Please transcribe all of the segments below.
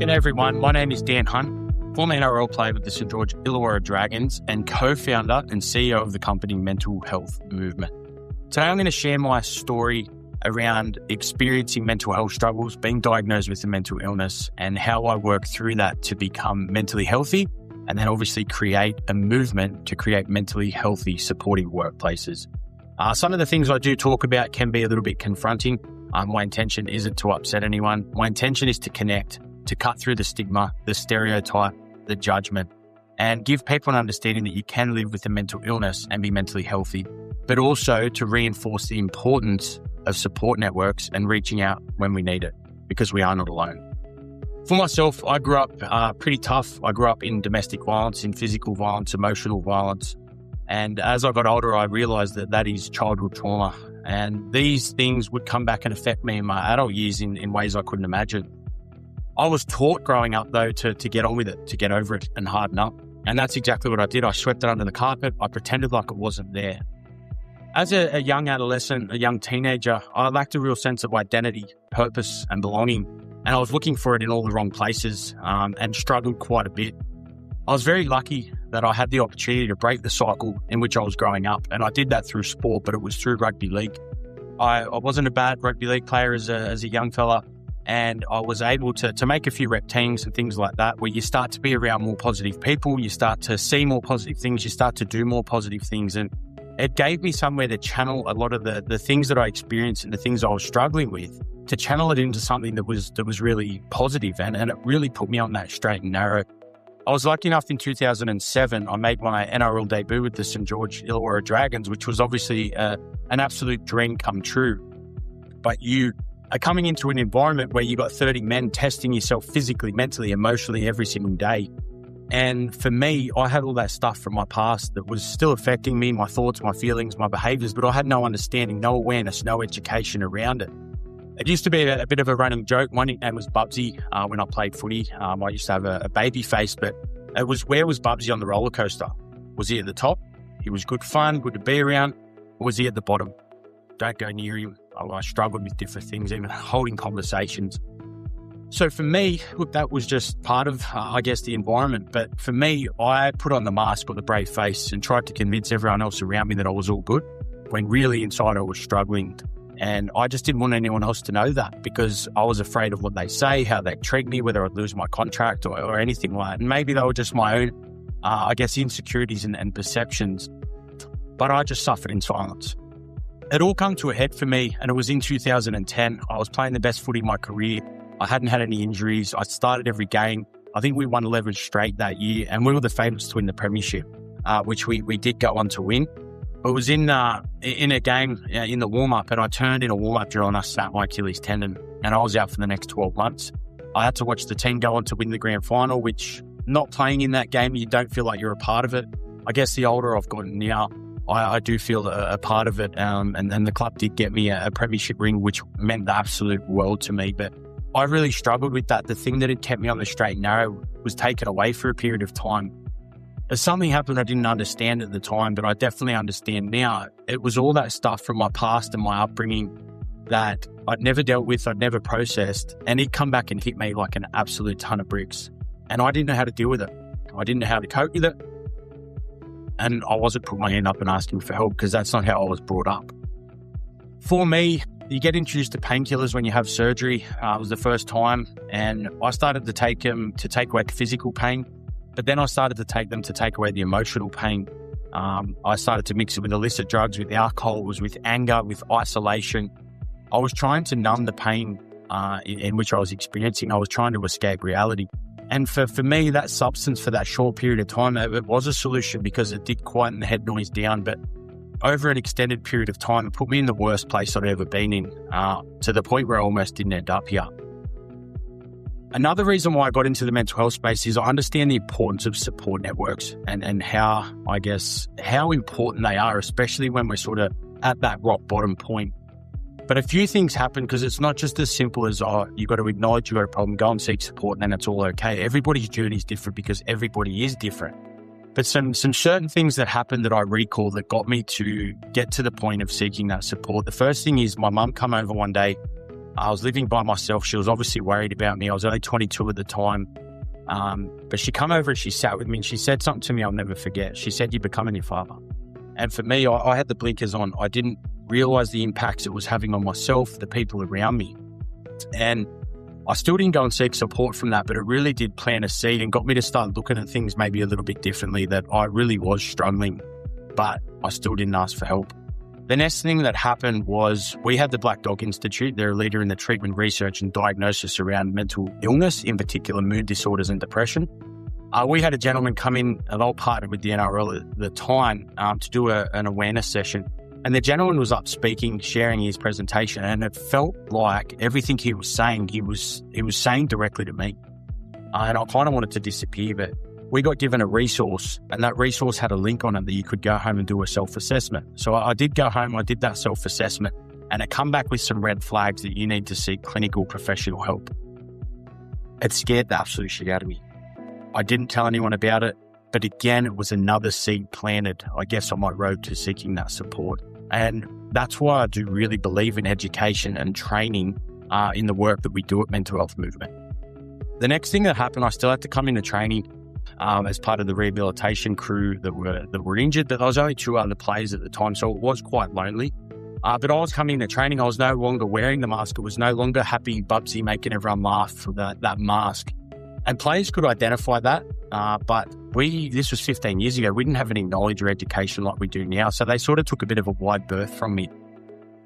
G'day everyone, my name is Dan Hunt, former NRL player with the St George Illawarra Dragons and co-founder and CEO of the company Mental Health Movement. Today I'm going to share my story around experiencing mental health struggles, being diagnosed with a mental illness, and how I work through that to become mentally healthy, and then obviously create a movement to create mentally healthy, supportive workplaces. Some of the things I do talk about can be a little bit confronting. My intention isn't to upset anyone. My intention is to connect, to cut through the stigma, the stereotype, the judgment, and give people an understanding that you can live with a mental illness and be mentally healthy, but also to reinforce the importance of support networks and reaching out when we need it, because we are not alone. For myself, I grew up pretty tough. I grew up in domestic violence, in physical violence, emotional violence. And as I got older, I realized that that is childhood trauma. And these things would come back and affect me in my adult years in ways I couldn't imagine. I was taught growing up, though, to get on with it, to get over it and harden up. And that's exactly what I did. I swept it under the carpet. I pretended like it wasn't there. As a young adolescent, a young teenager, I lacked a real sense of identity, purpose, and belonging. And I was looking for it in all the wrong places and struggled quite a bit. I was very lucky that I had the opportunity to break the cycle in which I was growing up. And I did that through sport, but it was through rugby league. I wasn't a bad rugby league player as a young fella. And I was able to make a few rep teams and things like that, where you start to be around more positive people, you start to see more positive things, you start to do more positive things. And it gave me somewhere to channel a lot of the things that I experienced and the things I was struggling with, to channel it into something that was really positive. And it really put me on that straight and narrow. I was lucky enough in 2007, I made my NRL debut with the St George Illawarra Dragons, which was obviously an absolute dream come true. But you are coming into an environment where you got 30 men testing yourself physically, mentally, emotionally every single day. And for me, I had all that stuff from my past that was still affecting me, my thoughts, my feelings, my behaviors, but I had no understanding, no awareness, no education around it. It used to be a bit of a running joke. My nickname was Bubsy when I played footy. I used to have a baby face, but it was, where was Bubsy on the roller coaster? Was he at the top? He was good fun, good to be around. Or was he at the bottom? Don't go near him. I struggled with different things, even holding conversations. So for me, look, that was just part of, the environment. But for me, I put on the mask or the brave face and tried to convince everyone else around me that I was all good, when really inside I was struggling. And I just didn't want anyone else to know that, because I was afraid of what they say, how they treat me, whether I'd lose my contract or anything like that. And maybe they were just my own, insecurities and perceptions. But I just suffered in silence. It all come to a head for me, and it was in 2010. I was playing the best footy of my career. I hadn't had any injuries. I started every game. I think we won 11 straight that year, and we were the favourites to win the premiership, which we did go on to win. It was in a game in the warm-up, and I turned in a warm-up drill and I snapped my Achilles tendon, and I was out for the next 12 months. I had to watch the team go on to win the grand final, which, not playing in that game, you don't feel like you're a part of it. I guess the older I've gotten now, I do feel a part of it, and the club did get me a premiership ring, which meant the absolute world to me. But I really struggled with that. The thing that had kept me on the straight and narrow was taken away for a period of time. As something happened I didn't understand at the time, but I definitely understand now. It was all that stuff from my past and my upbringing that I'd never dealt with, I'd never processed, and it come back and hit me like an absolute ton of bricks. And I didn't know how to deal with it. I didn't know how to cope with it. And I wasn't putting my hand up and asking for help, because that's not how I was brought up. For me, you get introduced to painkillers when you have surgery. It was the first time, and I started to take them to take away physical pain, but then I started to take them to take away the emotional pain. I started to mix it with illicit drugs, with alcohol, it was with anger, with isolation. I was trying to numb the pain in which I was experiencing. I was trying to escape reality. And for me, that substance for that short period of time, it was a solution, because it did quieten the head noise down. But over an extended period of time, it put me in the worst place I'd ever been in, to the point where I almost didn't end up here. Another reason why I got into the mental health space is I understand the importance of support networks and how important they are, especially when we're sort of at that rock bottom point. But a few things happen, because it's not just as simple as, you've got to acknowledge you've got a problem, go and seek support, and then it's all okay. Everybody's journey is different, because everybody is different. But some certain things that happened that I recall that got me to get to the point of seeking that support. The first thing is my mum come over one day I was living by myself. She was obviously worried about me. I was only 22 at the time. But she come over and she sat with me and she said something to me I'll never forget. She said, "You're becoming your father." And for me, I had the blinkers on. I didn't realize the impacts it was having on myself, the people around me. And I still didn't go and seek support from that, but it really did plant a seed and got me to start looking at things maybe a little bit differently, that I really was struggling, but I still didn't ask for help. The next thing that happened was we had the Black Dog Institute. They're a leader in the treatment, research and diagnosis around mental illness, in particular mood disorders and depression. We had a gentleman come in, and I partnered with the NRL at the time to do an awareness session. And the gentleman was up speaking, sharing his presentation, and it felt like everything he was saying, he was saying directly to me. And I kind of wanted to disappear, but we got given a resource, and that resource had a link on it that you could go home and do a self-assessment. So I did go home, I did that self-assessment, and it come back with some red flags that you need to seek clinical professional help. It scared the absolute shit out of me. I didn't tell anyone about it, but again, it was another seed planted, I guess, on my road to seeking that support. And that's why I do really believe in education and training in the work that we do at Mental Health Movement. The next thing that happened, I still had to come into training as part of the rehabilitation crew that were injured, but there was only 2 other players at the time, so it was quite lonely. But I was coming into training, I was no longer wearing the mask. It was no longer happy Bubsy making everyone laugh for that mask. And players could identify that, but this was 15 years ago. We didn't have any knowledge or education like we do now, so they sort of took a bit of a wide berth from me.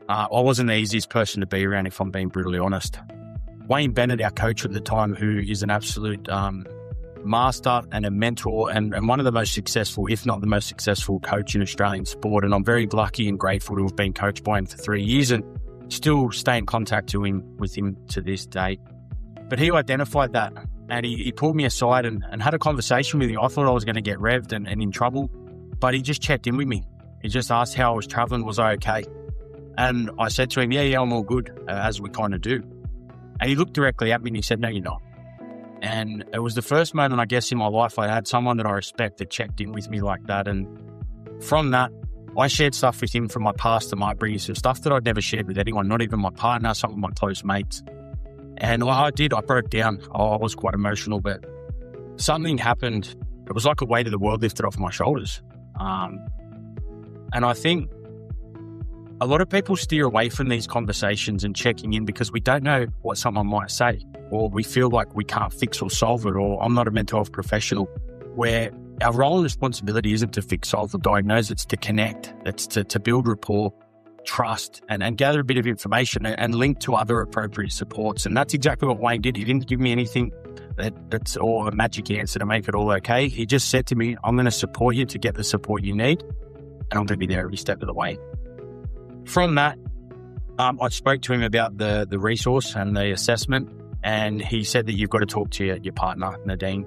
I wasn't the easiest person to be around, if I'm being brutally honest. Wayne Bennett, our coach at the time, who is an absolute master and a mentor and one of the most successful, if not the most successful coach in Australian sport. And I'm very lucky and grateful to have been coached by him for 3 years and still stay in contact with him to this day. But he identified that, and he pulled me aside and had a conversation with me. I thought I was going to get revved and in trouble, but he just checked in with me. He just asked how I was traveling, was I okay? And I said to him, yeah, I'm all good, as we kind of do. And he looked directly at me and he said, "No, you're not." And it was the first moment, I guess, in my life I had someone that I respect that checked in with me like that. And from that, I shared stuff with him from my past that might bring you some stuff that I'd never shared with anyone, not even my partner, some of my close mates. And I broke down. I was quite emotional, but something happened. It was like a weight of the world lifted off my shoulders. And I think a lot of people steer away from these conversations and checking in because we don't know what someone might say, or we feel like we can't fix or solve it, or I'm not a mental health professional, where our role and responsibility isn't to fix, solve, or diagnose. It's to connect. It's to build rapport, trust, and gather a bit of information and link to other appropriate supports. And that's exactly what Wayne did. He didn't give me anything that's all a magic answer to make it all okay. He just said to me, "I'm going to support you to get the support you need, and I'm going to be there every step of the way." From that, I spoke to him about the resource and the assessment, and he said that you've got to talk to your partner, Nadine,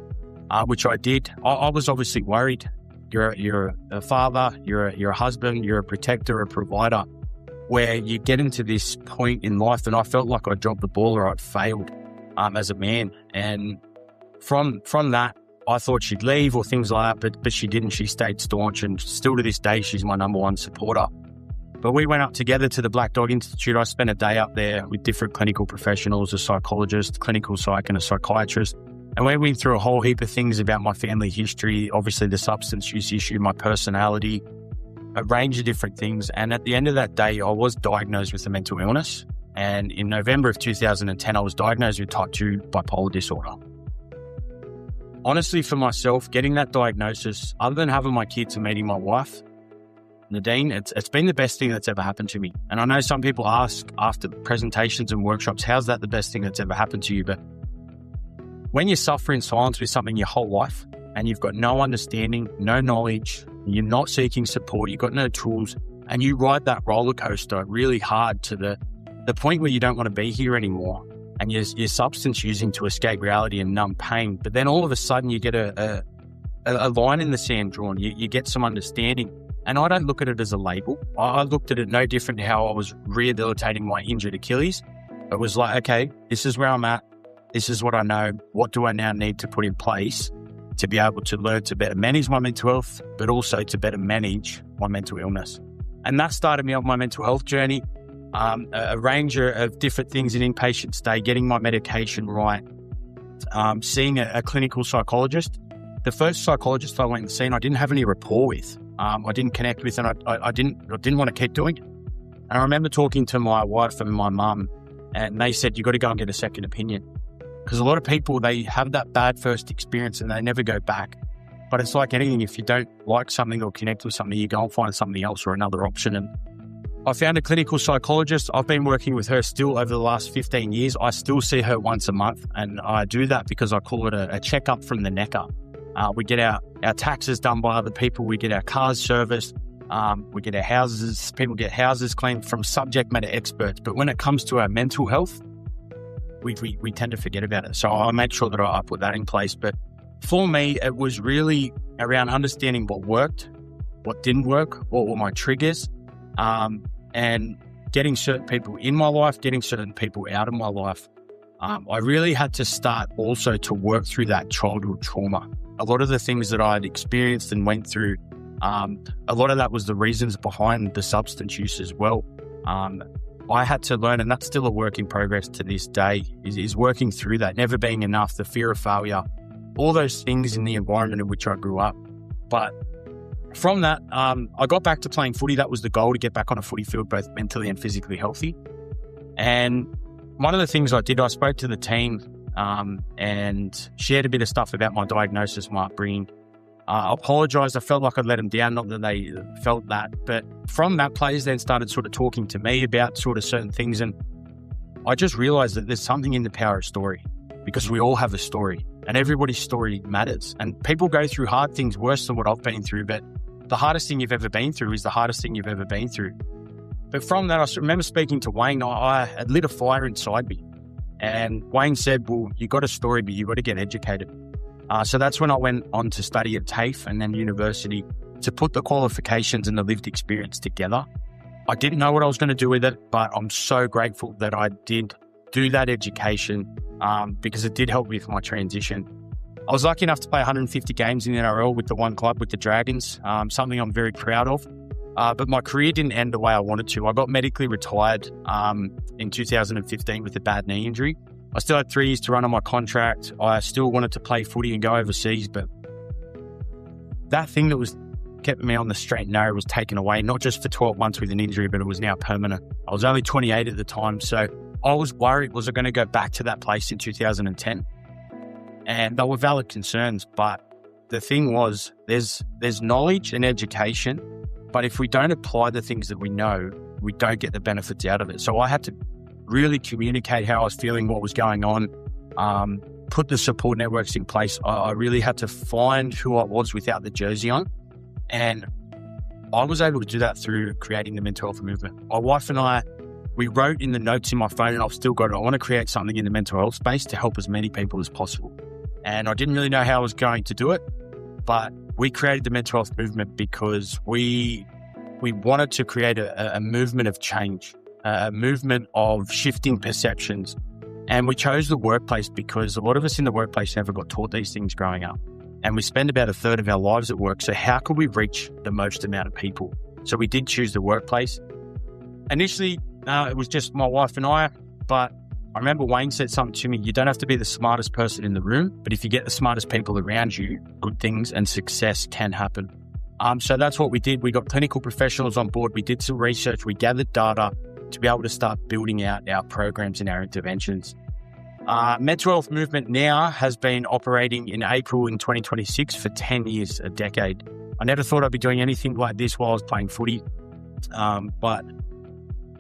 which I did. I was obviously worried. You're a father, you're a husband, you're a protector, a provider, where you get into this point in life, and I felt like I dropped the ball or I'd failed as a man. And from that, I thought she'd leave or things like that, but she didn't. She stayed staunch, and still to this day, she's my number one supporter. But we went up together to the Black Dog Institute. I spent a day up there with different clinical professionals, a psychologist, clinical psych, and a psychiatrist. And we went through a whole heap of things about my family history, obviously the substance use issue, my personality, a range of different things. And at the end of that day, I was diagnosed with a mental illness. And in November of 2010, I was diagnosed with type 2 bipolar disorder. Honestly, for myself, getting that diagnosis, other than having my kids and meeting my wife, Nadine, it's been the best thing that's ever happened to me. And I know some people ask after presentations and workshops, how's that the best thing that's ever happened to you? But when you suffer in silence with something your whole life and you've got no understanding, no knowledge, you're not seeking support, you've got no tools, and you ride that roller coaster really hard to the point where you don't want to be here anymore, and you're substance using to escape reality and numb pain. But then all of a sudden you get a line in the sand drawn, you get some understanding. And I don't look at it as a label. I looked at it no different to how I was rehabilitating my injured Achilles. It was like, okay, this is where I'm at. This is what I know. What do I now need to put in place to be able to learn to better manage my mental health, but also to better manage my mental illness? And that started me on my mental health journey. a range of different things in inpatient stay, getting my medication right, seeing a clinical psychologist. The first psychologist I went and seen, I didn't have any rapport with. I didn't connect with, and I didn't want to keep doing it. And I remember talking to my wife and my mum, and they said, you got to go and get a second opinion. Because a lot of people, they have that bad first experience and they never go back. But it's like anything, if you don't like something or connect with something, you go and find something else or another option. And I found a clinical psychologist. I've been working with her still over the last 15 years. I still see her once a month, and I do that because I call it a checkup from the neck up. We get our taxes done by other people. We get our cars serviced. We get our houses, people get houses cleaned from subject matter experts. But when it comes to our mental health, we tend to forget about it. So I make sure that I put that in place. But for me, it was really around understanding what worked, what didn't work, what were my triggers, and getting certain people in my life, getting certain people out of my life. I really had to start also to work through that childhood trauma. A lot of the things that I had experienced and went through, a lot of that was the reasons behind the substance use as well. I had to learn, and that's still a work in progress to this day, is working through that, never being enough, the fear of failure, all those things in the environment in which I grew up. But from that, I got back to playing footy. That was the goal, to get back on a footy field, both mentally and physically healthy. And one of the things I did, I spoke to the team and shared a bit of stuff about my diagnosis, my upbringing. I apologised. I felt like I'd let them down, not that they felt that. But from that, players then started sort of talking to me about sort of certain things. And I just realised that there's something in the power of story, because we all have a story and everybody's story matters. And people go through hard things worse than what I've been through. But the hardest thing you've ever been through is the hardest thing you've ever been through. But from that, I remember speaking to Wayne. I had lit a fire inside me. And Wayne said, well, you got a story, but you got to get educated. So that's when I went on to study at TAFE and then university, to put the qualifications and the lived experience together. I didn't know what I was going to do with it, but I'm so grateful that I did do that education because it did help me with my transition. I was lucky enough to play 150 games in the NRL with the one club, with the Dragons, something I'm very proud of. But my career didn't end the way I wanted to. I got medically retired in 2015 with a bad knee injury. I still had 3 years to run on my contract. I still wanted to play footy and go overseas, but that thing that was kept me on the straight and narrow was taken away, not just for 12 months with an injury, but it was now permanent. I was only 28 at the time, so I was worried, was I going to go back to that place in 2010? And they were valid concerns, but the thing was, there's knowledge and education, but if we don't apply the things that we know, we don't get the benefits out of it. So I had to really communicate how I was feeling, what was going on, put the support networks in place. I really had to find who I was without the jersey on. And I was able to do that through creating the mental health movement. My wife and I, we wrote in the notes in my phone, and I've still got it, I want to create something in the mental health space to help as many people as possible. And I didn't really know how I was going to do it, but we created the mental health movement because we wanted to create a movement of change, a movement of shifting perceptions. And we chose the workplace because a lot of us in the workplace never got taught these things growing up. And we spend about a third of our lives at work. So how could we reach the most amount of people? So we did choose the workplace. Initially, it was just my wife and I, but I remember Wayne said something to me, you don't have to be the smartest person in the room, but if you get the smartest people around you, good things and success can happen. So that's what we did. We got clinical professionals on board. We did some research. We gathered data to be able to start building out our programs and our interventions. Mental health movement now has been operating in April in 2026 for 10 years, a decade. I never thought I'd be doing anything like this while I was playing footy. But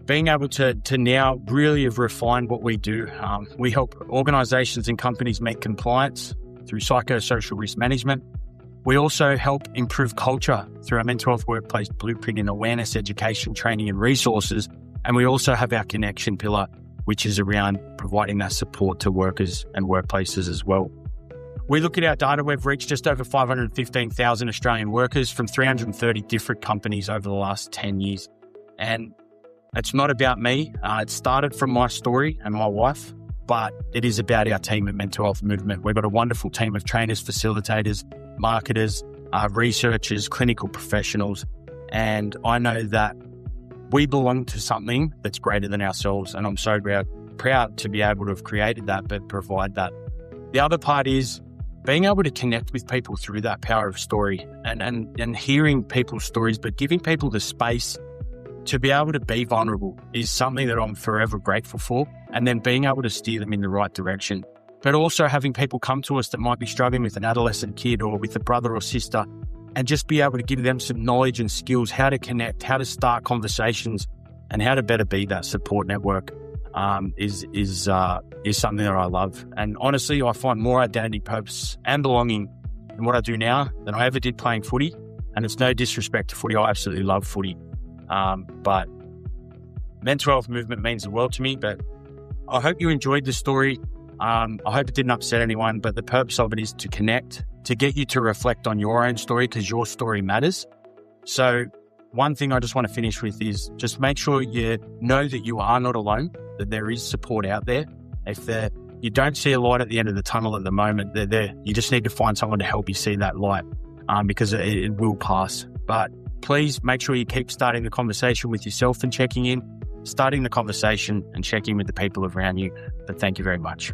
being able to now really have refined what we do. We help organisations and companies meet compliance through psychosocial risk management. We also help improve culture through our mental health workplace blueprint in awareness, education, training and resources. And we also have our connection pillar, which is around providing that support to workers and workplaces as well. We look at our data, we've reached just over 515,000 Australian workers from 330 different companies over the last 10 years. And it's not about me. It started from my story and my wife, but it is about our team at Mental Health Movement. We've got a wonderful team of trainers, facilitators, marketers, researchers, clinical professionals. And I know that we belong to something that's greater than ourselves. And I'm so proud to be able to have created that, but provide that. The other part is being able to connect with people through that power of story and hearing people's stories, but giving people the space to be able to be vulnerable is something that I'm forever grateful for. And then being able to steer them in the right direction. But also having people come to us that might be struggling with an adolescent kid or with a brother or sister, and just be able to give them some knowledge and skills, how to connect, how to start conversations, and how to better be that support network is something that I love. And honestly, I find more identity, purpose, and belonging in what I do now than I ever did playing footy. And it's no disrespect to footy. I absolutely love footy. But mental health movement means the world to me. But I hope you enjoyed the story. I hope it didn't upset anyone, but the purpose of it is to connect, to get you to reflect on your own story, because your story matters. So one thing I just want to finish with is just make sure you know that you are not alone, that there is support out there. If you don't see a light at the end of the tunnel at the moment, you just need to find someone to help you see that light, because it will pass. But please make sure you keep starting the conversation with yourself and checking in, starting the conversation and checking with the people around you. But thank you very much.